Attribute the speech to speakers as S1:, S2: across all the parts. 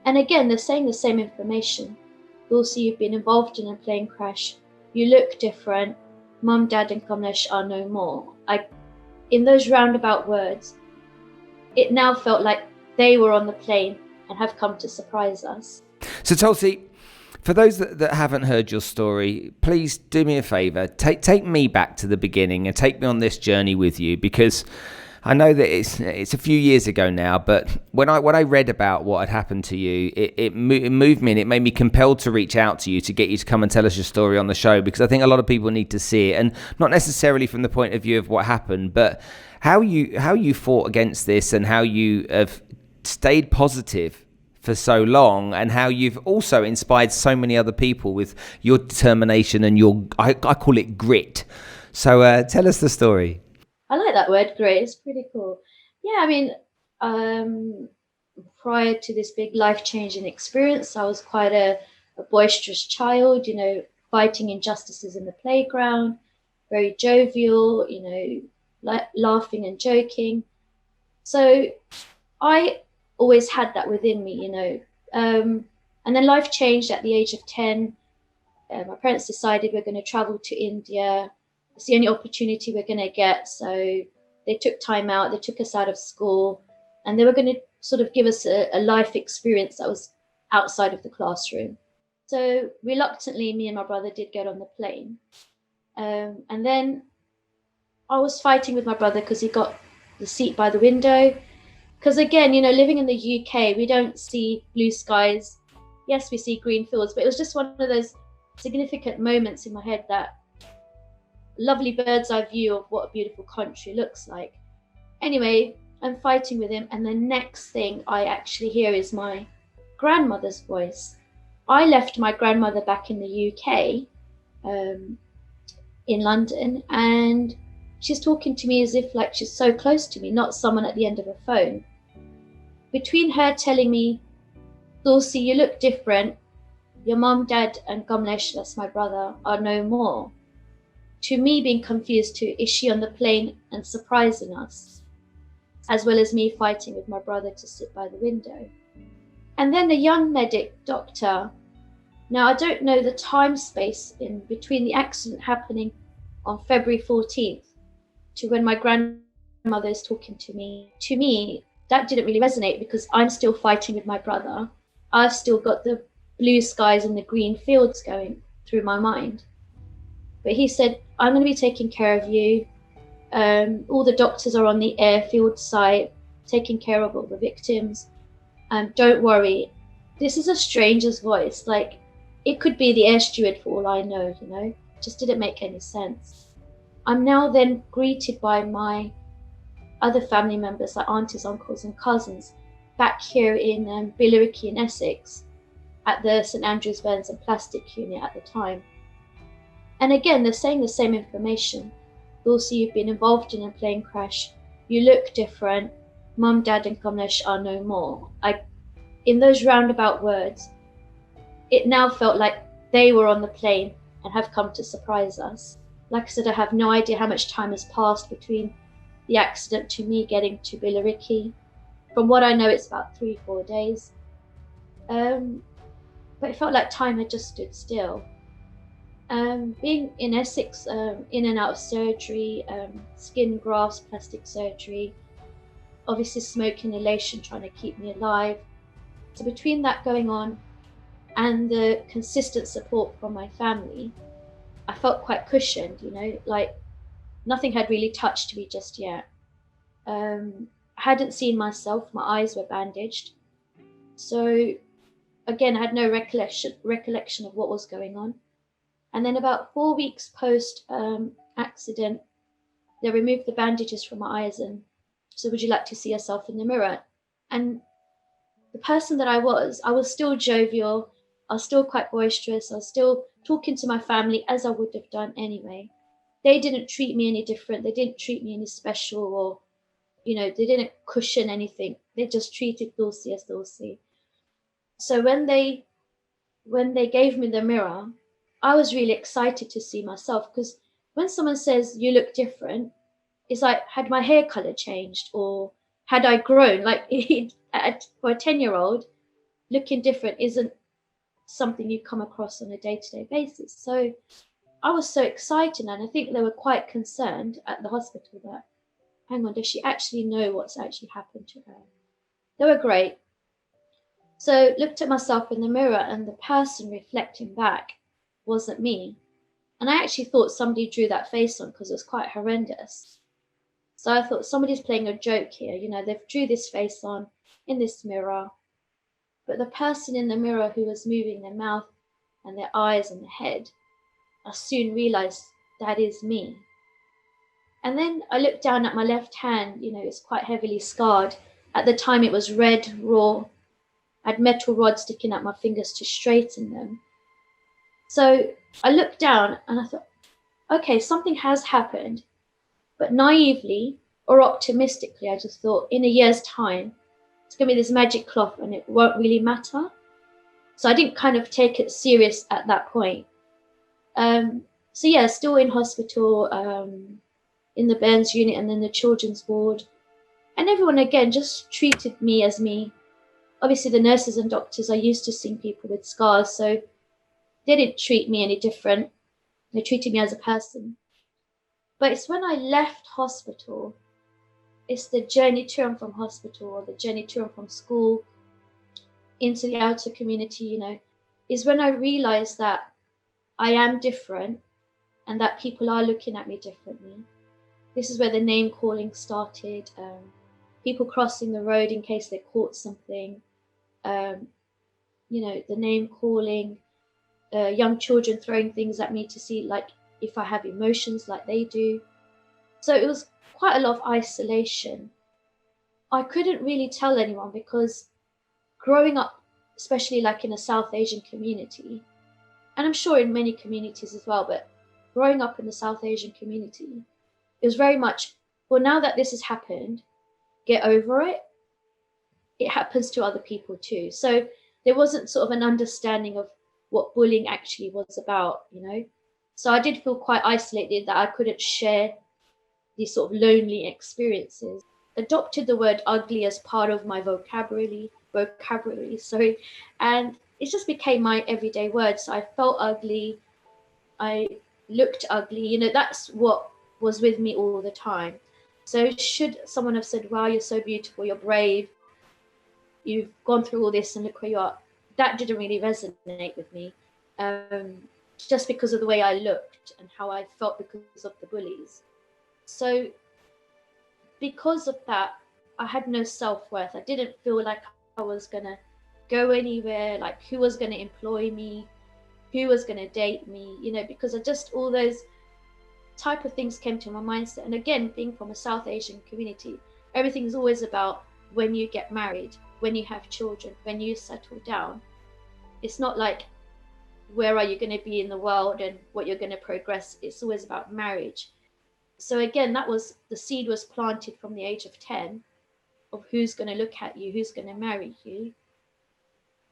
S1: And again, they're saying the same information. Tulsi, you've been involved in a plane crash. You look different. Mum, Dad, and Kamlesh are no more. In those roundabout words, it now felt like they were on the plane and have come to surprise us.
S2: So Tulsi, for those that haven't heard your story, please do me a favour. Take me back to the beginning and take me on this journey with you, because I know that it's a few years ago now, but when I read about what had happened to you, it moved me, and it made me compelled to reach out to you to get you to come and tell us your story on the show, because I think a lot of people need to see it, and not necessarily from the point of view of what happened, but how you fought against this and how you have stayed positive for so long, and how you've also inspired so many other people with your determination and your I call it grit. So tell us the story.
S1: I like that word, great. It's pretty cool. Yeah, I mean, prior to this big life changing experience, I was quite a boisterous child, fighting injustices in the playground, very jovial, laughing and joking. So I always had that within me. And then life changed at the age of 10. My parents decided we're going to travel to India. It's the only opportunity we're going to get. So they took time out, they took us out of school, and they were going to sort of give us a life experience that was outside of the classroom. So reluctantly, me and my brother did get on the plane. And then I was fighting with my brother because he got the seat by the window. Because again, living in the UK, we don't see blue skies. Yes, we see green fields, but it was just one of those significant moments in my head, that lovely bird's eye view of what a beautiful country looks like. Anyway, I'm fighting with him, and the next thing I actually hear is my grandmother's voice. I left my grandmother back in the UK, in London, and she's talking to me as if like she's so close to me, not someone at the end of a phone. Between her telling me, Tulsi, you look different, your mum, dad, and Kamlesh, that's my brother, are no more, to me being confused to, is she on the plane and surprising us, as well as me fighting with my brother to sit by the window. And then the young medic doctor, now I don't know the time space in between the accident happening on February 14th to when my grandmother is talking to me. To me, that didn't really resonate, because I'm still fighting with my brother. I've still got the blue skies and the green fields going through my mind. But he said, I'm going to be taking care of you. All the doctors are on the airfield site, taking care of all the victims. Don't worry. This is a stranger's voice. Like, it could be the air steward for all I know, Just didn't make any sense. I'm now then greeted by my other family members, like aunties, uncles, and cousins, back here in Billericay in Essex, at the St Andrews Burns and Plastic Unit at the time. And again, they're saying the same information. Tulsi, you've been involved in a plane crash. You look different. Mum, Dad, and Kamlesh are no more. In those roundabout words, it now felt like they were on the plane and have come to surprise us. Like I said, I have no idea how much time has passed between the accident to me getting to Billericay. From what I know, it's about 3-4 days. But it felt like time had just stood still. Being in Essex, in and out of surgery, skin grafts, plastic surgery, obviously smoke inhalation trying to keep me alive. So between that going on and the consistent support from my family, I felt quite cushioned, like nothing had really touched me just yet. I hadn't seen myself, my eyes were bandaged. So again, I had no recollection of what was going on. And then about 4 weeks post accident, they removed the bandages from my eyes and so, would you like to see yourself in the mirror? And the person that I was still jovial. I was still quite boisterous. I was still talking to my family as I would have done anyway. They didn't treat me any different. They didn't treat me any special, or, they didn't cushion anything. They just treated Tulsi as Tulsi. So when they gave me the mirror, I was really excited to see myself, because when someone says you look different, it's like, had my hair color changed, or had I grown? Like for a 10-year-old, looking different isn't something you come across on a day-to-day basis. So I was so excited, and I think they were quite concerned at the hospital that, hang on, does she actually know what's actually happened to her? They were great. So looked at myself in the mirror, and the person reflecting back wasn't me. And I actually thought somebody drew that face on because it was quite horrendous. So I thought somebody's playing a joke here. They've drew this face on in this mirror. But the person in the mirror who was moving their mouth and their eyes and their head, I soon realized that is me. And then I looked down at my left hand, it's quite heavily scarred. At the time it was red, raw. I had metal rods sticking out my fingers to straighten them. So I looked down and I thought, okay, something has happened. But naively or optimistically, I just thought in a year's time, it's going to be this magic cloth and it won't really matter. So I didn't kind of take it serious at that point. So yeah, still in hospital, in the burns unit and then the children's ward. And everyone, again, just treated me as me. Obviously, the nurses and doctors are used to seeing people with scars, so they didn't treat me any different. They treated me as a person. But it's when I left hospital, it's the journey to and from hospital, or the journey to and from school into the outer community, is when I realized that I am different and that people are looking at me differently. This is where the name calling started. People crossing the road in case they caught something. The name calling, young children throwing things at me to see like if I have emotions like they do. So it was quite a lot of isolation. I couldn't really tell anyone because growing up, especially like in a South Asian community, and I'm sure in many communities as well, but growing up in the South Asian community, it was very much, well, now that this has happened, get over it. It happens to other people too. So there wasn't sort of an understanding of what bullying actually was about, So I did feel quite isolated that I couldn't share these sort of lonely experiences. Adopted the word ugly as part of my vocabulary, and it just became my everyday word. So I felt ugly, I looked ugly, that's what was with me all the time. So should someone have said, wow, you're so beautiful, you're brave, you've gone through all this and look where you are, that didn't really resonate with me, just because of the way I looked and how I felt because of the bullies. So because of that, I had no self-worth. I didn't feel like I was going to go anywhere, like who was going to employ me, who was going to date me, because of just all those type of things came to my mindset. And again, being from a South Asian community, everything's always about when you get married, when you have children, when you settle down. It's not like where are you going to be in the world and what you're going to progress. It's always about marriage. So again, the seed was planted from the age of 10 of who's going to look at you, who's going to marry you.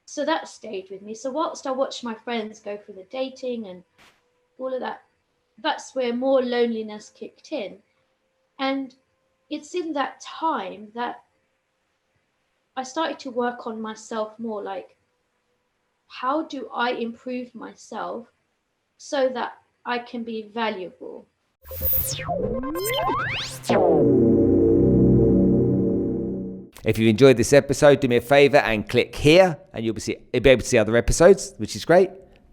S1: So that stayed with me. So whilst I watched my friends go through the dating and all of that, that's where more loneliness kicked in. And it's in that time that I started to work on myself more, like, how do I improve myself so that I can be valuable?
S2: If you enjoyed this episode, do me a favor and click here and you'll be able to see other episodes, which is great.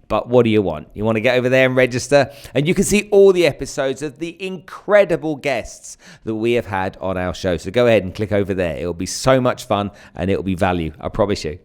S2: But what do you want? You want to get over there and register, and you can see all the episodes of the incredible guests that we have had on our show. So go ahead and click over there. It'll be so much fun and it'll be value, I promise you.